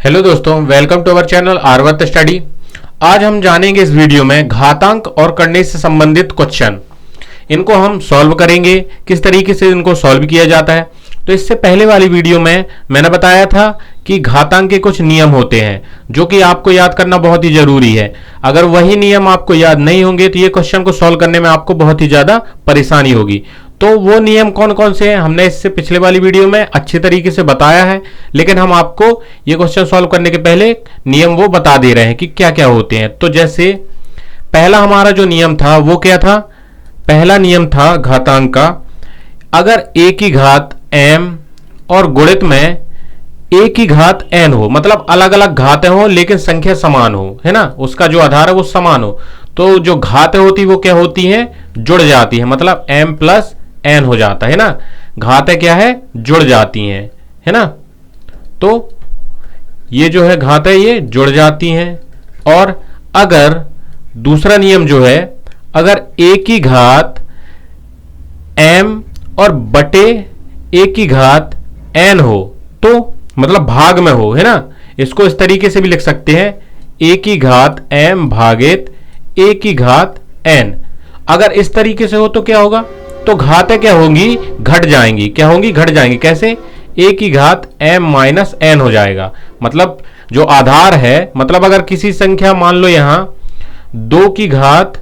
Hello दोस्तों, welcome to our channel Aryavart study. आज हम जानेंगे इस वीडियो में घातांक और करने से संबंधित क्वेश्चन। इनको हम सॉल्व करेंगे, किस तरीके से इनको सॉल्व किया जाता है। तो इससे पहले वाली वीडियो में मैंने बताया था कि घातांक के कुछ नियम होते हैं जो कि आपको याद करना बहुत ही जरूरी है। अगर वही नियम आपको याद नहीं होंगे तो ये क्वेश्चन को सॉल्व करने में आपको बहुत ही ज्यादा परेशानी होगी। तो वो नियम कौन कौन से हैं हमने इससे पिछले वाली वीडियो में अच्छे तरीके से बताया है, लेकिन हम आपको ये क्वेश्चन सॉल्व करने के पहले नियम वो बता दे रहे हैं कि क्या क्या होते हैं। तो जैसे पहला हमारा जो नियम था वो क्या था, पहला नियम था घातांक का, अगर a की घात m और गुणित में a की घात n हो, मतलब अलग अलग घातें हो लेकिन संख्या समान हो, है ना, उसका जो आधार है वो समान हो, तो जो घातें होती वो क्या होती हैं, जुड़ जाती है, मतलब m प्लस n हो जाता है ना। घातें क्या है, जुड़ जाती हैं, है ना। तो ये जो है घातें ये जुड़ जाती हैं। और अगर दूसरा नियम जो है, अगर a की घात m और बटे a की घात n हो, तो मतलब भाग में हो, है ना, इसको इस तरीके से भी लिख सकते हैं, a की घात m भागित a की घात n। अगर इस तरीके से हो तो क्या होगा, तो घातें क्या होंगी, घट जाएंगी। क्या होंगी, घट जाएंगी। कैसे, a की घात m माइनस n हो जाएगा। मतलब जो आधार है, मतलब अगर किसी संख्या मान लो यहां 2 की घात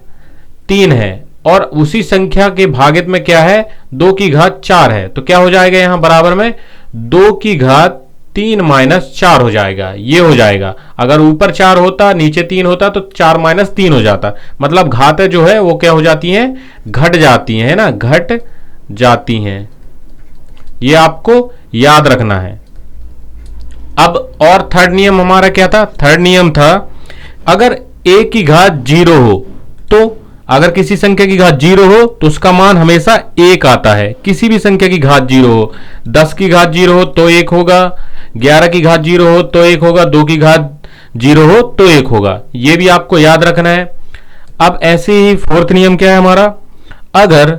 3 है और उसी संख्या के भागित में क्या है, 2 की घात 4 है, तो क्या हो जाएगा यहां बराबर में 2 की घात 3 माइनस 4 हो जाएगा। ये हो जाएगा, अगर ऊपर 4 होता नीचे 3 होता तो 4 माइनस 3 हो जाता। मतलब घातें जो है वो क्या हो जाती हैं, घट जाती हैं, है ना, घट जाती हैं। ये आपको याद रखना है। अब और थर्ड नियम हमारा क्या था, थर्ड नियम था, अगर a की घात 0 हो, तो अगर किसी संख्या की घात 0 हो तो उसका मान हमेशा 1 आता है। किसी भी संख्या की घात 0 हो, 10 की घात 0 हो तो 1 होगा, 11 की घात 0 हो तो 1 होगा, 2 की घात 0 हो तो 1 होगा। ये भी आपको याद रखना है। अब ऐसे ही फोर्थ नियम क्या है हमारा, अगर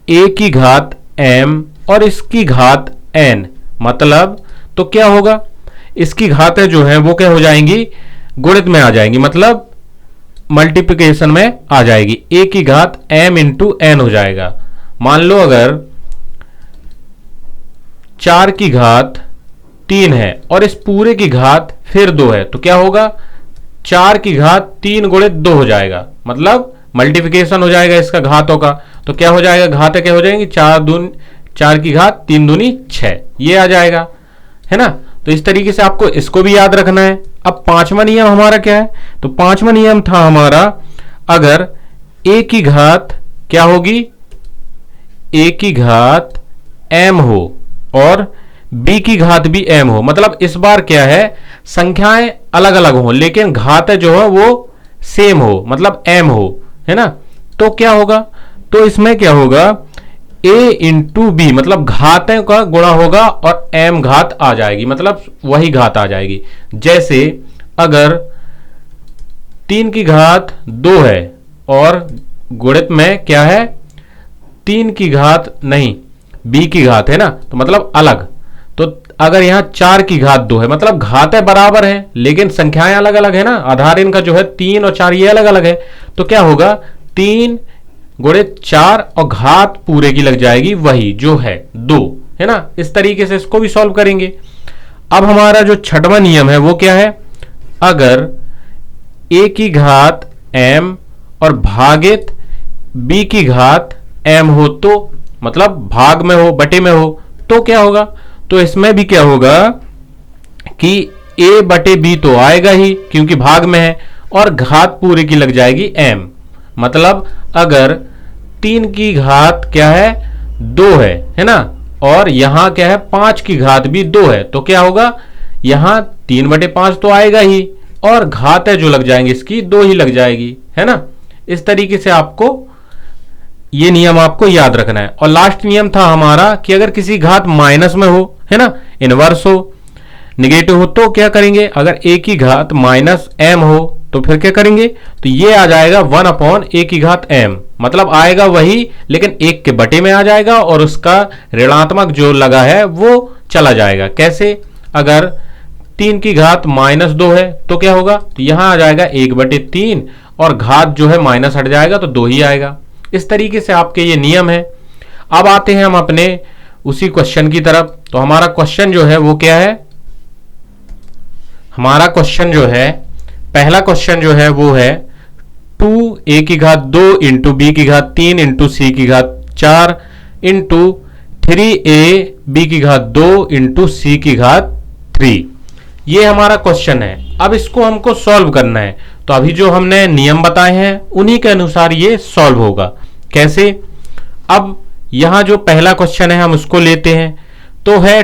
a की घात m और इसकी घात n, मतलब तो क्या होगा, इसकी घातें जो हैं वो क्या हो जाएंगी, गुणित में आ जाएंगी, मतलब मल्टीप्लिकेशन में आ जाएगी। a की घात m इंटू n हो जाएगा। मान लो अगर 4 की घात 3 है और इस पूरे की घात फिर 2 है, तो क्या होगा, 4 की घात 3 गुणित 2 हो जाएगा, मतलब मल्टीप्लिकेशन हो जाएगा इसका घातों का। तो क्या हो जाएगा, घातें क्या हो जाएंगी, 4 की घात 3 दूनी 6, ये आ जाएगा, है ना। तो इस तरीके से आपको इसको भी याद रखना है। अब पांचवा नियम हमारा क्या है, तो पांचवा नियम था हमारा, अगर a की घात क्या होगी, a की घात m हो और b की घात भी m हो, मतलब इस बार क्या है, संख्याएं अलग अलग हो लेकिन घातें जो है वो सेम हो, मतलब m हो, है ना। तो क्या होगा, तो इसमें क्या होगा, a इंटू बी, मतलब घातें का गुणा होगा और m घात आ जाएगी, मतलब वही घात आ जाएगी। जैसे अगर 3 की घात 2 है और गुणित में क्या है, 3 की घात नहीं, b की घात है ना, तो मतलब अलग। तो अगर यहां 4 की घात 2 है, मतलब घातें बराबर हैं लेकिन संख्याएं अलग अलग है ना, आधार इनका जो है 3 और 4 ये अलग अलग है, तो क्या होगा, 3 गुणित 4 और घात पूरे की लग जाएगी वही जो है 2, है ना। इस तरीके से इसको भी सॉल्व करेंगे। अब हमारा जो छठवां नियम है वो क्या है, अगर a की घात m और भागित b की घात m हो, तो मतलब भाग में हो, बटे में हो, तो क्या होगा, तो इसमें भी क्या होगा कि a बटे b तो आएगा ही क्योंकि भाग में है, और घात पूरे की लग जाएगी m। मतलब अगर 3 की घात क्या है, 2 है ना, और यहां क्या है, 5 की घात भी 2 है, तो क्या होगा, यहां 3/5 तो आएगा ही और घातें जो लग जाएंगी इसकी 2 ही लग जाएगी, है ना। इस तरीके से आपको ये नियम आपको याद रखना है। और लास्ट नियम था हमारा कि अगर किसी घात माइनस में हो, है ना, इनवर्स हो, निगेटिव हो, तो क्या करेंगे, अगर a की घात माइनस m हो तो फिर क्या करेंगे, तो ये आ जाएगा 1/a की घात m, मतलब आएगा वही लेकिन 1 के बटे में आ जाएगा और उसका ऋणात्मक जो लगा है वो चला जाएगा। कैसे, अगर 3 की घात -2 है तो क्या होगा, तो यहां आ जाएगा 1/3 और घात जो है माइनस हट जाएगा तो 2 ही आएगा। इस तरीके से आपके ये नियम है। अब आते हैं हम अपने उसी क्वेश्चन की तरफ। तो हमारा क्वेश्चन जो है वो क्या है, हमारा क्वेश्चन जो है, पहला क्वेश्चन जो है वो है 2a की घात 2 इंटू बी की घात 3 इंटू सी की घात 4 इंटू 3a b की घात 2 इंटू सी की घात 3। ये हमारा क्वेश्चन है। अब इसको हमको सॉल्व करना है। तो अभी जो हमने नियम बताए हैं उन्हीं के अनुसार ये सॉल्व होगा। कैसे, अब यहां जो पहला क्वेश्चन है हम उसको लेते हैं। तो है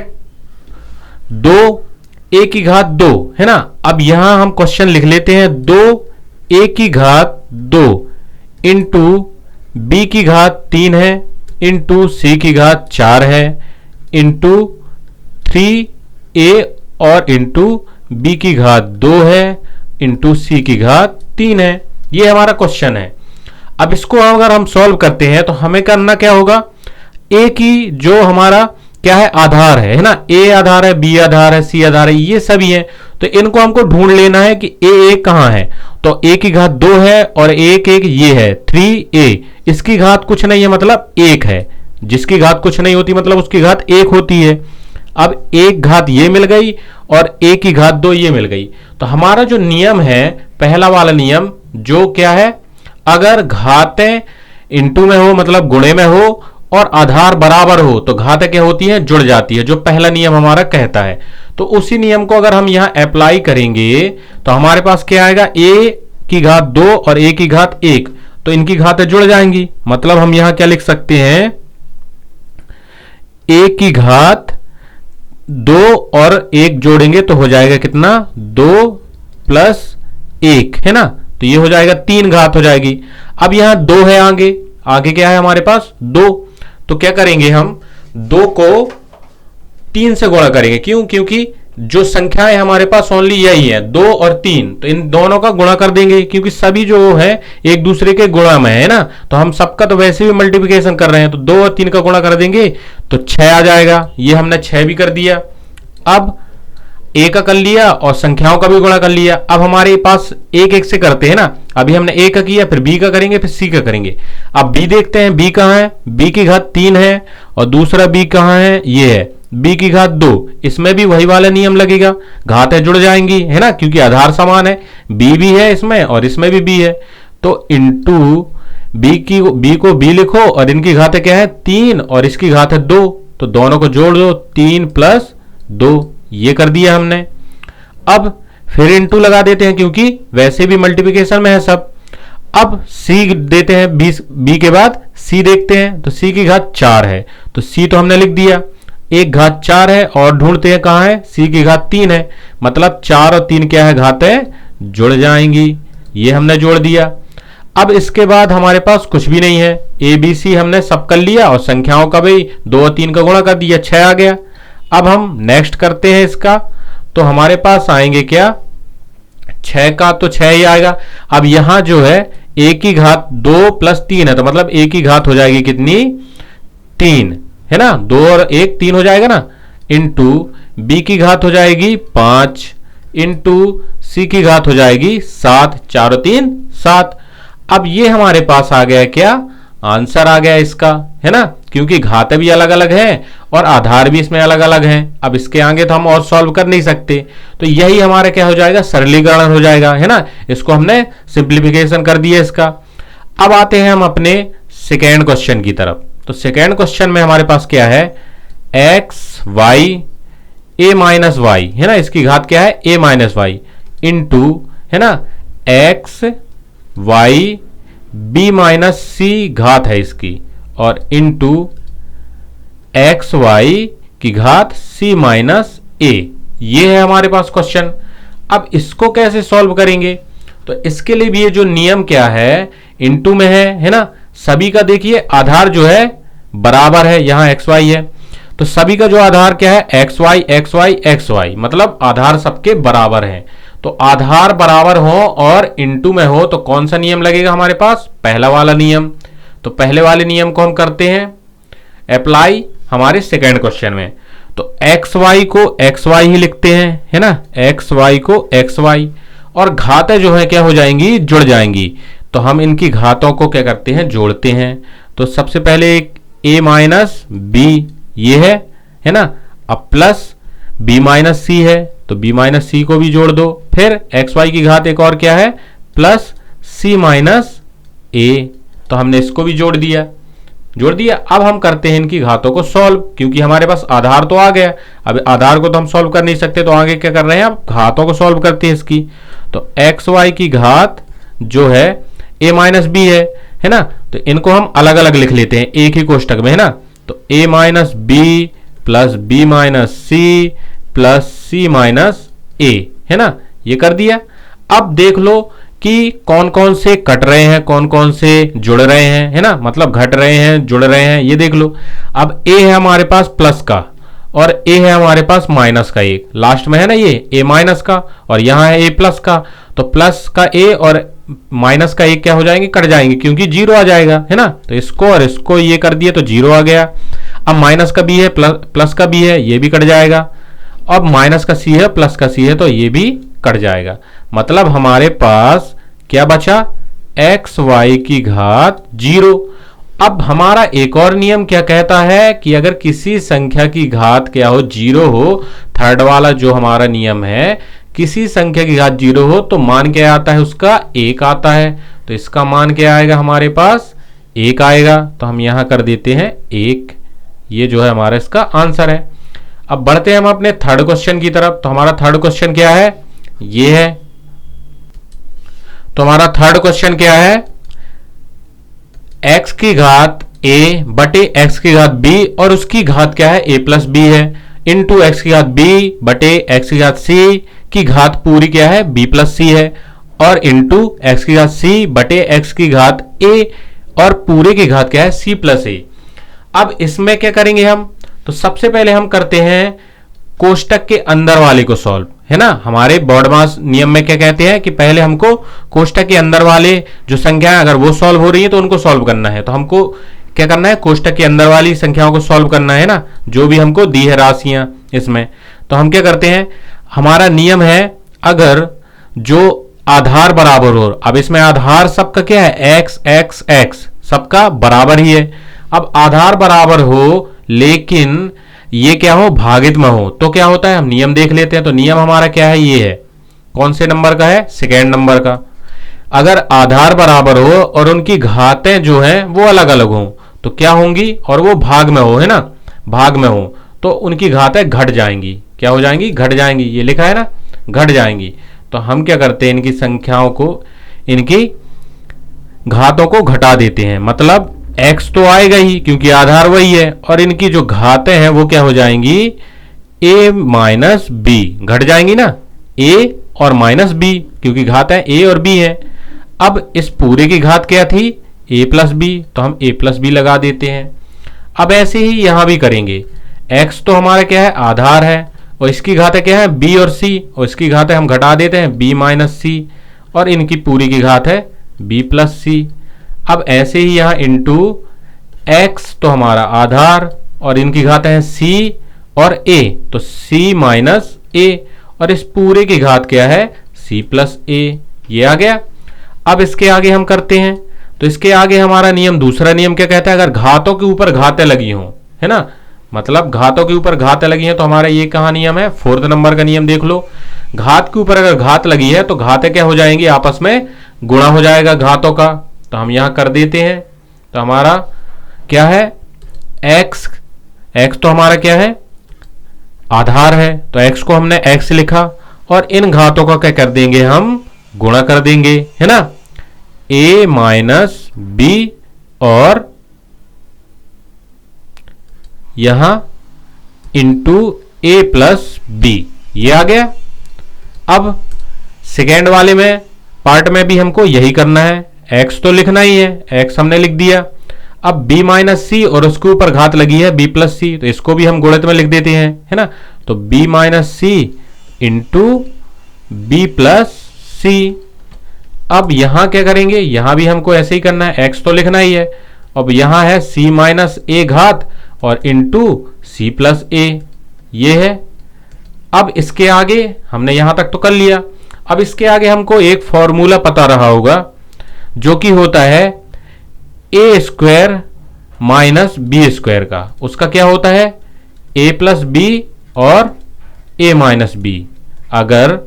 2a की घात 2 है ना। अब यहां हम क्वेश्चन लिख लेते हैं 2a की घात 2 इंटू बी की घात 3 है इंटू सी की घात 4 है इंटू 3a और इंटू बी की घात 2 है इंटू सी की घात 3 है। ये हमारा क्वेश्चन है। अब इसको अगर हम सॉल्व करते हैं तो हमें करना क्या होगा, ए की जो हमारा क्या है आधार है ना, ए आधार है, बी आधार है, सी आधार है, ये सभी है। तो इनको हमको ढूंढ लेना है कि ए कहां है। तो ए की घात 2 है और एक ये है 3a, इसकी घात कुछ नहीं है मतलब 1 है। जिसकी घात कुछ नहीं होती मतलब उसकी घात 1 होती है। अब एक घात ये मिल गई और ए की घात 2 ये मिल गई। तो हमारा जो नियम है पहला वाला नियम जो क्या है, अगर घातें इंटू में हो मतलब गुणे में हो और आधार बराबर हो तो घातें क्या होती हैं, जुड़ जाती है, जो पहला नियम हमारा कहता है। तो उसी नियम को अगर हम यहां अप्लाई करेंगे तो हमारे पास क्या आएगा, ए की घात 2 और ए की घात 1, तो इनकी घातें जुड़ जाएंगी। मतलब हम यहां क्या लिख सकते हैं, ए की घात 2 और 1 जोड़ेंगे तो हो जाएगा कितना, 2 प्लस 1 है ना। तो ये हो जाएगा 3 घात हो जाएगी। अब यहां 2 है, आगे आगे क्या है हमारे पास 2। तो क्या करेंगे हम 2 को 3 से गुणा करेंगे। क्यों, क्योंकि जो संख्याएं हमारे पास ओनली यही है 2 और 3, तो इन दोनों का गुणा कर देंगे क्योंकि सभी जो है एक दूसरे के गुणा में है ना। तो हम सबका तो वैसे भी मल्टीप्लिकेशन कर रहे हैं, तो 2 और 3 का गुणा कर देंगे तो 6 आ जाएगा। ये हमने 6 भी कर दिया। अब ए का कर लिया और संख्याओं का भी गुणा कर लिया। अब हमारे पास एक एक से करते हैं ना। अभी हमने ए का किया, फिर बी का करेंगे, फिर सी का करेंगे। अब बी देखते हैं, बी कहां है, बी की घात 3 है और दूसरा बी कहां है, ये है बी की घात 2। इसमें भी वही वाला नियम लगेगा, घातें जुड़ जाएंगी है ना, क्योंकि आधार समान है। बी भी है इसमें और इसमें भी बी है। तो इंटू बी को बी लिखो और इनकी घातें क्या है 3 और इसकी घात है 2, तो दोनों को जोड़ दो, 3 प्लस 2, ये कर दिया हमने। अब फिर इंटू लगा देते हैं क्योंकि वैसे भी मल्टीप्लिकेशन में है सब। अब सी देते हैं, बी के बाद सी देखते हैं, तो सी की घात 4 है, तो सी तो हमने लिख दिया, एक घात 4 है और ढूंढते हैं कहां है, सी की घात 3 है, मतलब 4 और 3 क्या है, घातें जुड़ जाएंगी। ये हमने जोड़ दिया। अब इसके बाद हमारे पास कुछ भी नहीं है, ए बी सी हमने सब कर लिया और संख्याओं का भी 2 और 3 का गुणा कर दिया, 6 आ गया। अब हम नेक्स्ट करते हैं इसका, तो हमारे पास आएंगे क्या, 6 का तो 6 ही आएगा। अब यहां जो है ए की घात 2 प्लस 3 है, तो मतलब ए की घात हो जाएगी कितनी, 3 है ना, 2 और 1 3 हो जाएगा ना, इंटू बी की घात हो जाएगी 5 इंटू सी की घात हो जाएगी 7, 4 और 3 7। अब ये हमारे पास आ गया क्या, आंसर आ गया इसका, है ना, क्योंकि घातें भी अलग अलग हैं और आधार भी इसमें अलग अलग हैं। अब इसके आगे तो हम और सॉल्व कर नहीं सकते, तो यही हमारा क्या हो जाएगा, सरलीकरण हो जाएगा, है ना। इसको हमने सिंप्लीफिकेशन कर दिया इसका। अब आते हैं हम अपने सेकेंड क्वेश्चन की तरफ। तो सेकेंड क्वेश्चन में हमारे पास क्या है, एक्स वाई ए माइनस वाई, है ना, इसकी घात क्या है ए माइनस वाई, इंटू है ना एक्स वाई बी माइनस सी घात है इसकी, और इंटू एक्स वाई की घात सी माइनस ए। ये है हमारे पास क्वेश्चन। अब इसको कैसे सॉल्व करेंगे, तो इसके लिए भी ये जो नियम क्या है, इंटू में है ना, सभी का देखिए आधार जो है बराबर है, यहां एक्स वाई है, तो सभी का जो आधार क्या है x y x y x y, मतलब आधार सबके बराबर है। तो आधार बराबर हो और इंटू में हो तो कौन सा नियम लगेगा हमारे पास, पहला वाला नियम। तो पहले वाले नियम को हम करते हैं अप्लाई हमारे सेकेंड क्वेश्चन में। तो एक्स वाई को एक्स वाई ही लिखते हैं, है ना, एक्स वाई को एक्स वाई, और घातें जो है क्या हो जाएंगी, जुड़ जाएंगी। तो हम इनकी घातों को क्या करते हैं, जोड़ते हैं। तो सबसे पहले एक a माइनस बी ये है ना, अब प्लस b माइनस सी है, तो b माइनस सी को भी जोड़ दो। फिर एक्स वाई की घात एक और क्या है, प्लस c माइनस a, तो हमने इसको भी जोड़ दिया। अब हम करते हैं इनकी घातों को सॉल्व, क्योंकि हमारे पास आधार तो आ गया। अब आधार को तो हम सॉल्व कर नहीं सकते, तो आगे क्या कर रहे हैं, अब घातों को सॉल्व करते हैं इसकी। तो एक्स वाई की घात जो है a माइनस बी है ना, तो इनको हम अलग अलग लिख लेते हैं एक ही कोष्टक में, है ना। तो a minus b plus b minus c plus c minus a, है ना, ये कर दिया। अब देख लो कि कौन कौन से कट रहे हैं, कौन कौन से जुड़ रहे हैं, है ना, मतलब घट रहे हैं, जुड़ रहे हैं, ये देख लो। अब a है हमारे पास प्लस का और a है हमारे पास माइनस का, एक लास्ट में है ना ये a माइनस का, और यहां है a प्लस का। तो प्लस का a और माइनस का एक क्या हो जाएंगे, कट जाएंगे, क्योंकि जीरो आ जाएगा, है ना। तो इसको और इसको ये कर दिए तो जीरो आ गया। अब माइनस का बी है प्लस का बी है, ये भी कट जाएगा। अब माइनस का सी है प्लस का सी है, तो ये भी कट जाएगा। मतलब हमारे पास क्या बचा, एक्स वाई की घात जीरो। अब हमारा एक और नियम क्या कहता है कि अगर किसी संख्या की घात क्या हो, जीरो हो, थर्ड वाला जो हमारा नियम है, किसी संख्या की घात जीरो हो तो मान क्या आता है, उसका एक आता है। तो इसका मान क्या आएगा, हमारे पास एक आएगा। तो हम यहां कर देते हैं एक, ये जो है हमारा इसका आंसर है। अब बढ़ते हैं हम अपने थर्ड क्वेश्चन की तरफ। तो हमारा थर्ड क्वेश्चन क्या है, ये है। तो हमारा थर्ड क्वेश्चन क्या है, x की घात a बटे x की घात b और उसकी घात क्या है, a प्लस b है, इंटू एक्स की घात b बटे x की घात c की घात पूरी क्या है, b प्लस c है, और इंटू एक्स की घात c बटे x की घात a और पूरे की घात क्या है, c प्लस a। अब इसमें क्या करेंगे हम, तो सबसे पहले हम करते हैं कोष्टक के अंदर वाले को सॉल्व, है ना। हमारे बॉडमास नियम में क्या कहते हैं कि पहले हमको कोष्टक के अंदर वाले जो संख्याएं अगर वो सॉल्व हो रही है तो उनको सॉल्व करना है। तो हमको क्या करना है, कोष्टक के अंदर वाली संख्याओं को सॉल्व करना है ना, जो भी हमको दी है राशियां इसमें। तो हम क्या करते हैं, हमारा नियम है अगर जो आधार बराबर हो, अब इसमें आधार सबका क्या है, एक्स एक्स एक्स सबका बराबर ही है। अब आधार बराबर हो लेकिन ये क्या हो, भागित में हो, तो क्या होता है, हम नियम देख लेते हैं। तो नियम हमारा क्या है, ये है, कौन से नंबर का है, सेकेंड नंबर का। अगर आधार बराबर हो और उनकी घातें जो हैं वो अलग अलग हो तो क्या होंगी, और वो भाग में हो, है ना, भाग में हो, तो उनकी घातें घट जाएंगी। क्या हो जाएंगी, घट जाएंगी, ये लिखा है ना, घट जाएंगी। तो हम क्या करते हैं, इनकी संख्याओं को, इनकी घातों को घटा देते हैं। मतलब x तो आएगा ही क्योंकि आधार वही है, और इनकी जो घातें हैं वो क्या हो जाएंगी, a माइनस बी, घट जाएंगी ना, a और माइनस b, क्योंकि घातें a और b है। अब इस पूरे की घात क्या थी, a प्लस बी, तो हम a प्लस बी लगा देते हैं। अब ऐसे ही यहां भी करेंगे, x तो हमारा क्या है, आधार है, और इसकी घातें क्या है, b और c, और इसकी घातें हम घटा देते हैं, b माइनस c, और इनकी पूरी की घात है b प्लस c। अब ऐसे ही यहां इंटू x तो हमारा आधार और इनकी घात है c और a, तो c माइनस a, और इस पूरे की घात क्या है, c प्लस a, ये आ गया। अब इसके आगे हम करते हैं, तो इसके आगे हमारा नियम, दूसरा नियम क्या कहता है, अगर घातों के ऊपर घातें लगी हों, है ना, मतलब घातों के ऊपर घातें लगी हैं, तो हमारा ये कहां नियम है, फोर्थ नंबर का नियम देख लो। घात के ऊपर अगर घात लगी है तो घातें क्या हो जाएंगी, आपस में गुणा हो जाएगा घातों का। तो हम यहां कर देते हैं। तो हमारा क्या है, x, x तो हमारा क्या है, आधार है, तो x को हमने x लिखा, और इन घातों का क्या कर देंगे, हम गुणा कर देंगे, है ना, a माइनस बी, और यहां इंटू a प्लस बी, ये आ गया। अब सेकेंड वाले में पार्ट में भी हमको यही करना है, x तो लिखना ही है, x हमने लिख दिया। अब b माइनस सी और उसके ऊपर घात लगी है b प्लस सी, तो इसको भी हम गुणित में लिख देते हैं, है ना। तो b माइनस सी इंटू बी प्लस सी। अब यहां क्या करेंगे, यहां भी हमको ऐसे ही करना है, x तो लिखना ही है। अब यहां है c माइनस ए घात और इंटू सी प्लस ए, ये है। अब इसके आगे हमने यहां तक तो कर लिया। अब इसके आगे हमको एक फॉर्मूला पता रहा होगा जो कि होता है ए स्क्वायर माइनस बी स्क्वायर का। उसका क्या होता है? ए प्लस बी और ए माइनस बी। अगर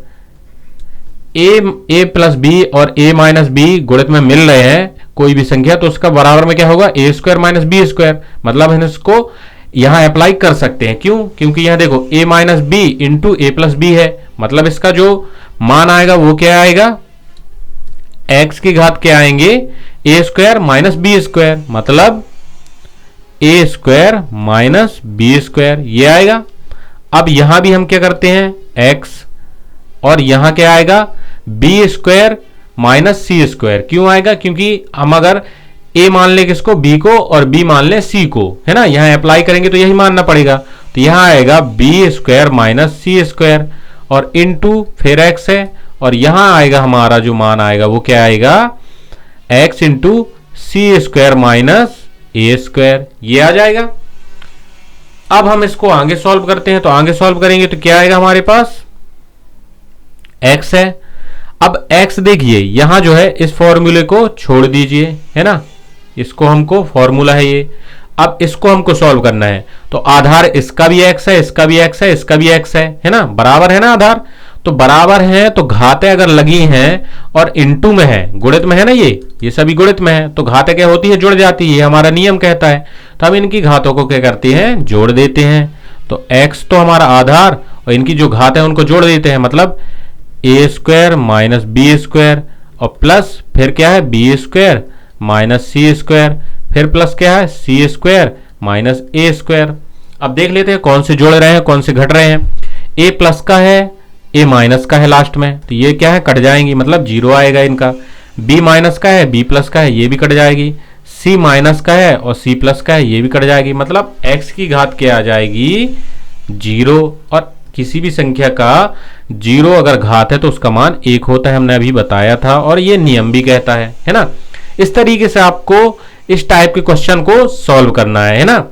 ए प्लस बी और ए माइनस बी गुणित में मिल रहे हैं कोई भी संख्या, तो उसका बराबर में क्या होगा? ए स्क्वायर माइनस बी स्क्वायर। मतलब हम इसको यहां अप्लाई कर सकते हैं। क्यों? क्योंकि यहां देखो ए माइनस बी इंटू ए प्लस बी है। मतलब इसका जो मान आएगा वो क्या आएगा? एक्स की घात क्या आएंगे? ए स्क्वायर माइनस बी स्क्वायर। मतलब ए स्क्वायर माइनस बी स्क्वायर ये आएगा। अब यहां भी हम क्या करते हैं? एक्स, और यहां क्या आएगा? बी स्क्वायर माइनस सी स्क्वायर। क्यों आएगा? क्योंकि हम अगर ए मान ले किसको? बी को, और बी मान ले सी को, है ना। यहां अप्लाई करेंगे तो यही मानना पड़ेगा। तो यहां आएगा बी स्क्वायर माइनस सी स्क्वायर और इनटू फिर एक्स है, और यहां आएगा हमारा जो मान आएगा वो क्या आएगा? एक्स इंटू सी स्क्वायर माइनस ए स्क्वायर ये आ जाएगा। अब हम इसको आगे सॉल्व करते हैं। तो आगे सॉल्व करेंगे तो क्या आएगा हमारे पास? एक्स है। अब एक्स देखिए यहां जो है इस फॉर्मूले को छोड़ दीजिए, है ना। इसको हमको फॉर्मूला है ये। अब इसको हमको सॉल्व करना है। तो आधार इसका भी एक्स है, इसका भी एक्स है, इसका भी एक्स है ना। बराबर है ना आधार? तो बराबर है तो घातें अगर लगी हैं और इनटू में है, गुणित में है ना, ये सभी गुणित में है, तो घातें क्या होती है? जुड़ जाती है। हमारा नियम कहता है। तो हम इनकी घातों को क्या करते हैं? जोड़ देते हैं। तो x तो हमारा आधार और इनकी जो घात है उनको जोड़ देते हैं। मतलब ए स्क्वायर माइनस बी स्क्वायर और प्लस फिर क्या है? बी स्क्वायर माइनस सी स्क्वायर, फिर प्लस क्या है? सी स्क्वायर माइनस ए स्क्वायर। अब देख लेते हैं कौन से जोड़ रहे हैं कौन से घट रहे हैं। ए प्लस का है, ए माइनस का है लास्ट में, तो ये क्या है? कट जाएंगी, मतलब जीरो आएगा इनका। बी माइनस का है, बी प्लस का है, ये भी कट जाएगी। सी माइनस का है और सी प्लस का है, ये भी कट जाएगी। मतलब एक्स की घात क्या आ जाएगी? जीरो। और किसी भी संख्या का जीरो अगर घात है तो उसका मान एक होता है, हमने अभी बताया था, और ये नियम भी कहता है ना। इस तरीके से आपको इस टाइप के क्वेश्चन को सॉल्व करना है ना।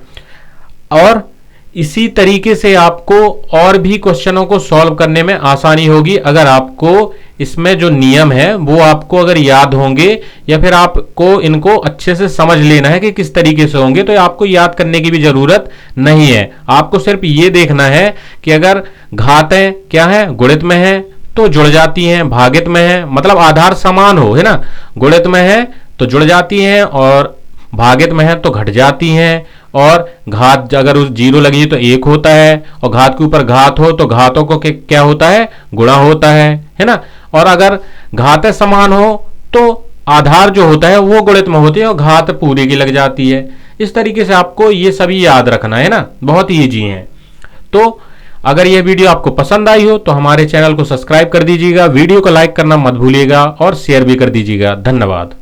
और इसी तरीके से आपको और भी क्वेश्चनों को सॉल्व करने में आसानी होगी अगर आपको इसमें जो नियम है वो आपको अगर याद होंगे, या फिर आपको इनको अच्छे से समझ लेना है कि किस तरीके से होंगे। तो आपको याद करने की भी जरूरत नहीं है। आपको सिर्फ ये देखना है कि अगर घातें क्या है? गुणित में है तो जुड़ जाती हैं, भागित में है मतलब आधार समान हो, है ना। गुणित में है तो जुड़ जाती हैं और भागित में है तो घट जाती हैं। और घात अगर उस जीरो लगी तो एक होता है, और घात के ऊपर घात हो तो घातों को क्या होता है? गुणा होता है ना। और अगर घातें समान हो तो आधार जो होता है वो गुणित में होती है और घात पूरी की लग जाती है। इस तरीके से आपको ये सभी याद रखना है ना, बहुत ईजी है। तो अगर यह वीडियो आपको पसंद आई हो तो हमारे चैनल को सब्सक्राइब कर दीजिएगा, वीडियो को लाइक करना मत भूलिएगा और शेयर भी कर दीजिएगा। धन्यवाद।